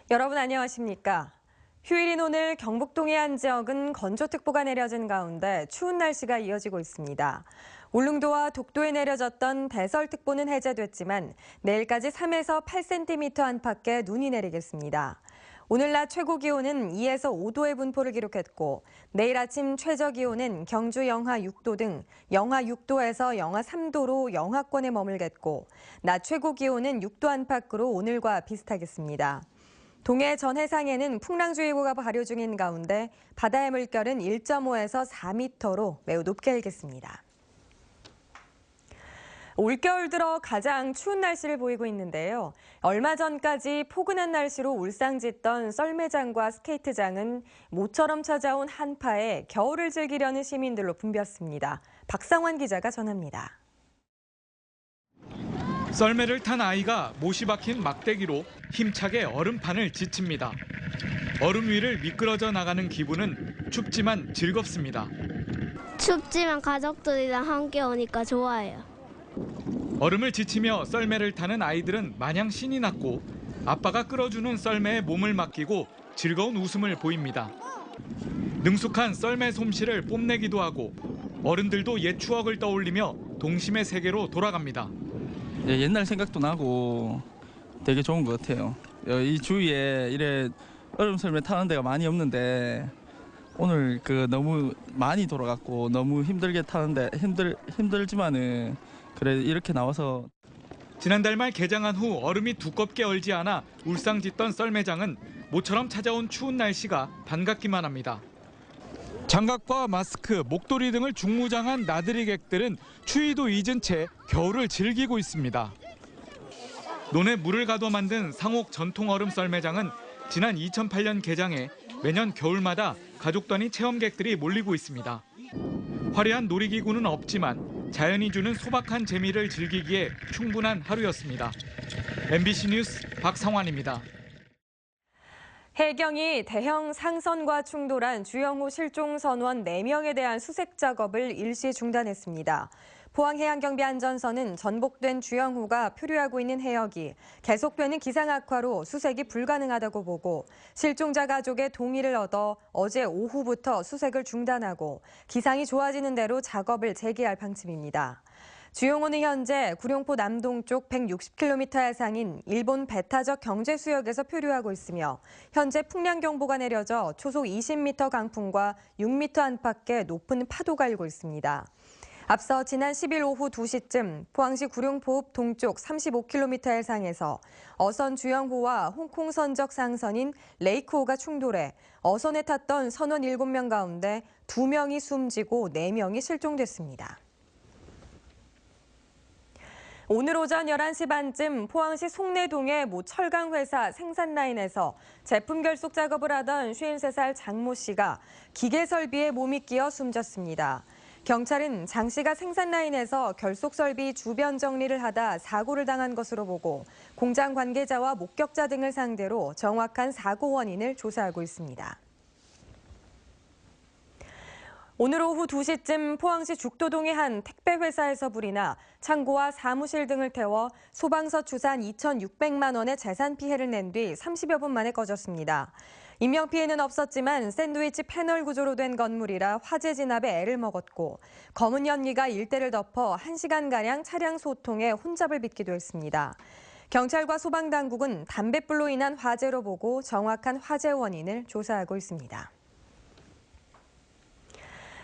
여러분 안녕하십니까? 휴일인 오늘 경북 동해 안 지역은 건조특보가 내려진 가운데 추운 날씨가 이어지고 있습니다. 울릉도와 독도에 내려졌던 대설특보는 해제됐지만 내일까지 3에서 8cm 안팎의 눈이 내리겠습니다. 오늘 낮 최고 기온은 2에서 5도의 분포를 기록했고 내일 아침 최저 기온은 경주 영하 6도 등 영하 6도에서 영하 3도로 영하권에 머물겠고 낮 최고 기온은 6도 안팎으로 오늘과 비슷하겠습니다. 동해 전 해상에는 풍랑주의보가 발효 중인 가운데 바다의 물결은 1.5에서 4m로 매우 높게 일겠습니다. 올겨울 들어 가장 추운 날씨를 보이고 있는데요. 얼마 전까지 포근한 날씨로 울상짓던 썰매장과 스케이트장은 모처럼 찾아온 한파에 겨울을 즐기려는 시민들로 붐볐습니다. 박상환 기자가 전합니다. 썰매를 탄 아이가 못이 박힌 막대기로 힘차게 얼음판을 지칩니다. 얼음 위를 미끄러져 나가는 기분은 춥지만 즐겁습니다. 춥지만 가족들이랑 함께 오니까 좋아요. 얼음을 지치며 썰매를 타는 아이들은 마냥 신이 났고 아빠가 끌어주는 썰매에 몸을 맡기고 즐거운 웃음을 보입니다. 능숙한 썰매 솜씨를 뽐내기도 하고 어른들도 옛 추억을 떠올리며 동심의 세계로 돌아갑니다. 옛날 생각도 나고 되게 좋은 것 같아요. 이 주위에 이래 얼음 썰매 타는 데가 많이 없는데 오늘 너무 많이 돌아갔고 너무 힘들게 타는데 힘들지만은 그래 이렇게 나와서. 지난달 말 개장한 후 얼음이 두껍게 얼지 않아 울상짓던 썰매장은 모처럼 찾아온 추운 날씨가 반갑기만 합니다. 장갑과 마스크, 목도리 등을 중무장한 나들이객들은 추위도 잊은 채 겨울을 즐기고 있습니다. 논에 물을 가둬 만든 상옥 전통 얼음 썰매장은 지난 2008년 개장해 매년 겨울마다 가족 단위 체험객들이 몰리고 있습니다. 화려한 놀이기구는 없지만 자연이 주는 소박한 재미를 즐기기에 충분한 하루였습니다. MBC 뉴스 박상환입니다. 해경이 대형 상선과 충돌한 주영호 실종 선원 4명에 대한 수색 작업을 일시 중단했습니다. 포항해양경비안전선은 전복된 주영호가 표류하고 있는 해역이 계속되는 기상 악화로 수색이 불가능하다고 보고 실종자 가족의 동의를 얻어 어제 오후부터 수색을 중단하고 기상이 좋아지는 대로 작업을 재개할 방침입니다. 주영호는 현재 구룡포 남동쪽 160km 해상인 일본 배타적 경제수역에서 표류하고 있으며 현재 풍량경보가 내려져 초속 20m 강풍과 6m 안팎의 높은 파도가 일고 있습니다. 앞서 지난 10일 오후 2시쯤 포항시 구룡포읍 동쪽 35km 해상에서 어선 주영호와 홍콩 선적 상선인 레이크호가 충돌해 어선에 탔던 선원 7명 가운데 2명이 숨지고 4명이 실종됐습니다. 오늘 오전 11시 반쯤 포항시 송내동의 모 철강회사 생산라인에서 제품 결속 작업을 하던 53살 장모 씨가 기계 설비에 몸이 끼어 숨졌습니다. 경찰은 장 씨가 생산라인에서 결속 설비 주변 정리를 하다 사고를 당한 것으로 보고 공장 관계자와 목격자 등을 상대로 정확한 사고 원인을 조사하고 있습니다. 오늘 오후 2시쯤 포항시 죽도동의 한 택배회사에서 불이 나 창고와 사무실 등을 태워 소방서 추산 2,600만 원의 재산 피해를 낸 뒤 30여 분 만에 꺼졌습니다. 인명피해는 없었지만 샌드위치 패널 구조로 된 건물이라 화재 진압에 애를 먹었고 검은 연기가 일대를 덮어 1시간가량 차량 소통에 혼잡을 빚기도 했습니다. 경찰과 소방당국은 담뱃불로 인한 화재로 보고 정확한 화재 원인을 조사하고 있습니다.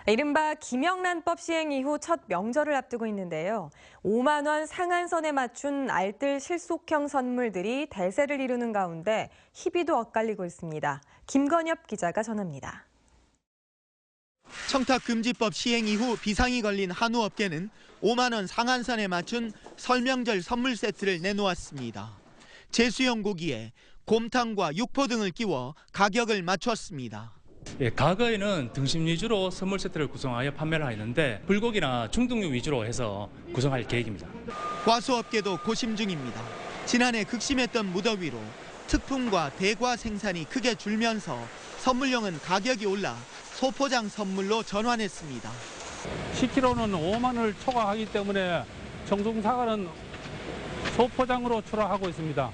이른바 김영란법 시행 이후 첫 명절을 앞두고 있는데요. 5만 원 상한선에 맞춘 알뜰 실속형 선물들이 대세를 이루는 가운데 희비도 엇갈리고 있습니다. 김건엽 기자가 전합니다. 청탁금지법 시행 이후 비상이 걸린 한우 업계는 5만 원 상한선에 맞춘 설명절 선물 세트를 내놓았습니다. 제수형 고기에 곰탕과 육포 등을 끼워 가격을 맞췄습니다. 과거에는 등심 위주로 선물 세트를 구성하여 판매를 하였는데 불고기나 중등류 위주로 해서 구성할 계획입니다. 과수업계도 고심 중입니다. 지난해 극심했던 무더위로 특품과 대과 생산이 크게 줄면서 선물용은 가격이 올라 소포장 선물로 전환했습니다. 10kg는 5만 원을 초과하기 때문에 정성사과는 소포장으로 출하하고 있습니다.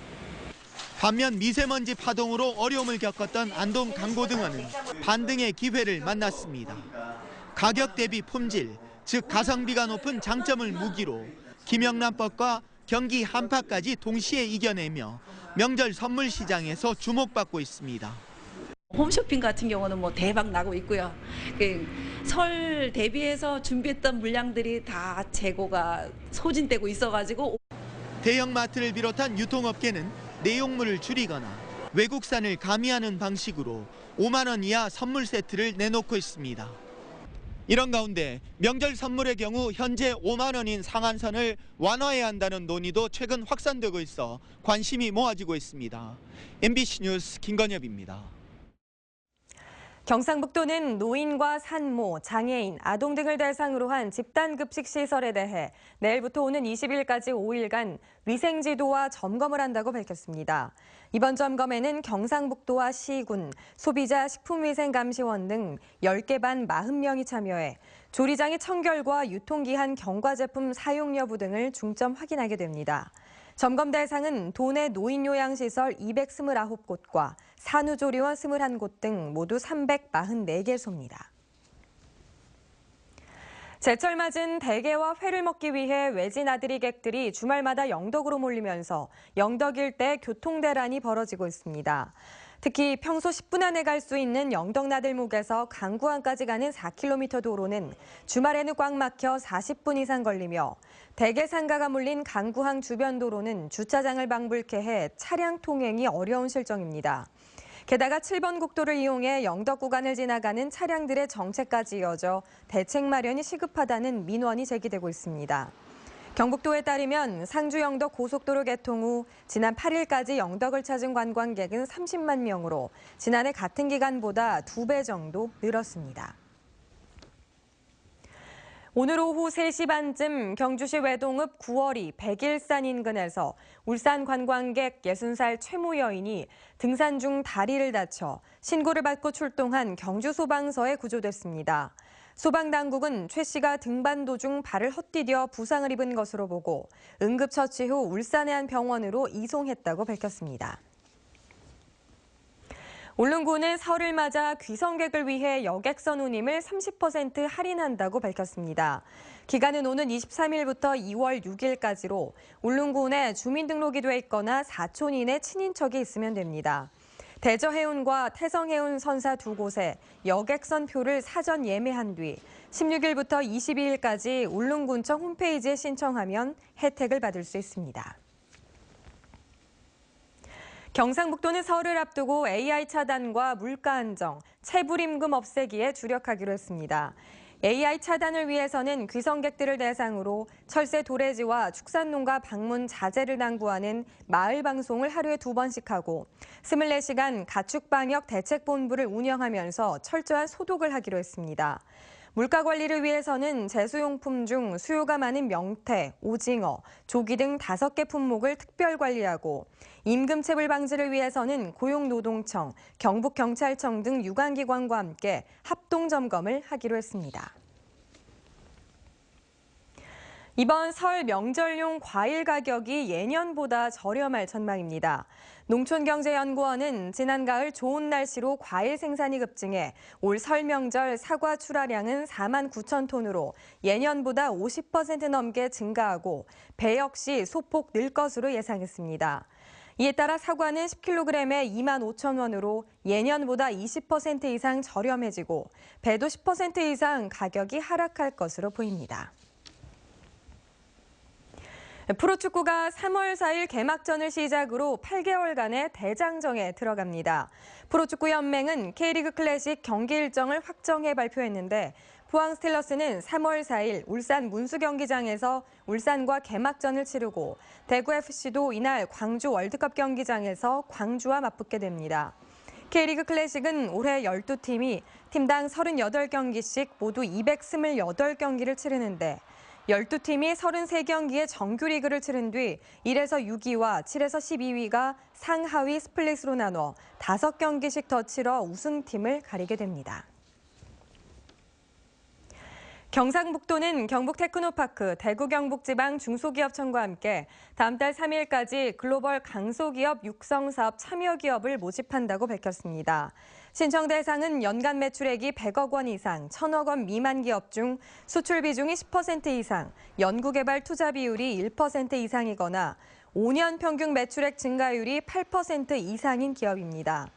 반면 미세먼지 파동으로 어려움을 겪었던 안동 강고등어는 반등의 기회를 만났습니다. 가격 대비 품질, 즉 가성비가 높은 장점을 무기로 김영란법과 경기 한파까지 동시에 이겨내며 명절 선물 시장에서 주목받고 있습니다. 홈쇼핑 같은 경우는 뭐 대박 나고 있고요. 설 대비해서 준비했던 물량들이 다 재고가 소진되고 있어가지고 대형마트를 비롯한 유통업계는 내용물을 줄이거나 외국산을 가미하는 방식으로 5만 원 이하 선물 세트를 내놓고 있습니다. 이런 가운데 명절 선물의 경우 현재 5만 원인 상한선을 완화해야 한다는 논의도 최근 확산되고 있어 관심이 모아지고 있습니다. MBC 뉴스 김건엽입니다. 경상북도는 노인과 산모, 장애인, 아동 등을 대상으로 한 집단급식 시설에 대해 내일부터 오는 20일까지 5일간 위생지도와 점검을 한다고 밝혔습니다. 이번 점검에는 경상북도와 시군, 소비자 식품위생감시원 등 10개 반 40명이 참여해 조리장의 청결과 유통기한 경과 제품 사용 여부 등을 중점 확인하게 됩니다. 점검 대상은 도내 노인요양시설 229곳과 산후조리원 21곳 등 모두 344개소입니다. 제철 맞은 대게와 회를 먹기 위해 외진 아들이객들이 주말마다 영덕으로 몰리면서 영덕 일대 교통대란이 벌어지고 있습니다. 특히 평소 10분 안에 갈 수 있는 영덕나들목에서 강구항까지 가는 4km 도로는 주말에는 꽉 막혀 40분 이상 걸리며 대게 상가가 몰린 강구항 주변 도로는 주차장을 방불케 해 차량 통행이 어려운 실정입니다. 게다가 7번 국도를 이용해 영덕 구간을 지나가는 차량들의 정체까지 이어져 대책 마련이 시급하다는 민원이 제기되고 있습니다. 경북도에 따르면 상주-영덕 고속도로 개통 후 지난 8일까지 영덕을 찾은 관광객은 30만 명으로 지난해 같은 기간보다 2배 정도 늘었습니다. 오늘 오후 3시 반쯤 경주시 외동읍 구월이 백일산 인근에서 울산 관광객 60살 최모 여인이 등산 중 다리를 다쳐 신고를 받고 출동한 경주소방서에 구조됐습니다. 소방당국은 최 씨가 등반 도중 발을 헛디뎌 부상을 입은 것으로 보고 응급처치 후 울산의 한 병원으로 이송했다고 밝혔습니다. 울릉군은 설을 맞아 귀성객을 위해 여객선 운임을 30% 할인한다고 밝혔습니다. 기간은 오는 23일부터 2월 6일까지로 울릉군에 주민등록이 돼 있거나 사촌인의 친인척이 있으면 됩니다. 대저해운과 태성해운 선사 두 곳에 여객선 표를 사전 예매한 뒤 16일부터 22일까지 울릉군청 홈페이지에 신청하면 혜택을 받을 수 있습니다. 경상북도는 설을 앞두고 AI 차단과 물가 안정, 체불임금 없애기에 주력하기로 했습니다. AI 차단을 위해서는 귀성객들을 대상으로 철새 도래지와 축산농가 방문 자제를 당부하는 마을 방송을 하루에 2번씩 하고 24시간 가축방역 대책본부를 운영하면서 철저한 소독을 하기로 했습니다. 물가 관리를 위해서는 제수용품 중 수요가 많은 명태, 오징어, 조기 등 5개 품목을 특별 관리하고 임금체불 방지를 위해서는 고용노동청, 경북경찰청 등 유관기관과 함께 합동점검을 하기로 했습니다. 이번 설 명절용 과일 가격이 예년보다 저렴할 전망입니다. 농촌경제연구원은 지난 가을 좋은 날씨로 과일 생산이 급증해 올 설 명절 사과 출하량은 4만 9천 톤으로 예년보다 50% 넘게 증가하고 배 역시 소폭 늘 것으로 예상했습니다. 이에 따라 사과는 10kg에 2만 5천 원으로 예년보다 20% 이상 저렴해지고 배도 10% 이상 가격이 하락할 것으로 보입니다. 프로축구가 3월 4일 개막전을 시작으로 8개월간의 대장정에 들어갑니다. 프로축구연맹은 K리그 클래식 경기 일정을 확정해 발표했는데 포항 스틸러스는 3월 4일 울산 문수경기장에서 울산과 개막전을 치르고 대구FC도 이날 광주 월드컵 경기장에서 광주와 맞붙게 됩니다. K리그 클래식은 올해 12팀이 팀당 38경기씩 모두 228경기를 치르는데 12팀이 33경기의 정규리그를 치른 뒤 1에서 6위와 7에서 12위가 상하위 스플릿으로 나눠 5경기씩 더 치러 우승팀을 가리게 됩니다. 경상북도는 경북테크노파크, 대구경북지방 중소기업청과 함께 다음 달 3일까지 글로벌 강소기업 육성사업 참여기업을 모집한다고 밝혔습니다. 신청 대상은 연간 매출액이 100억 원 이상, 1,000억 원 미만 기업 중 수출 비중이 10% 이상, 연구개발 투자 비율이 1% 이상이거나 5년 평균 매출액 증가율이 8% 이상인 기업입니다.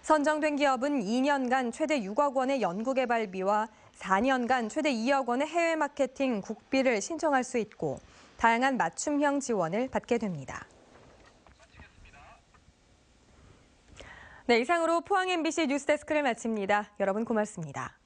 선정된 기업은 2년간 최대 6억 원의 연구개발비와 4년간 최대 2억 원의 해외 마케팅 국비를 신청할 수 있고 다양한 맞춤형 지원을 받게 됩니다. 네, 이상으로 포항 MBC 뉴스데스크를 마칩니다. 여러분 고맙습니다.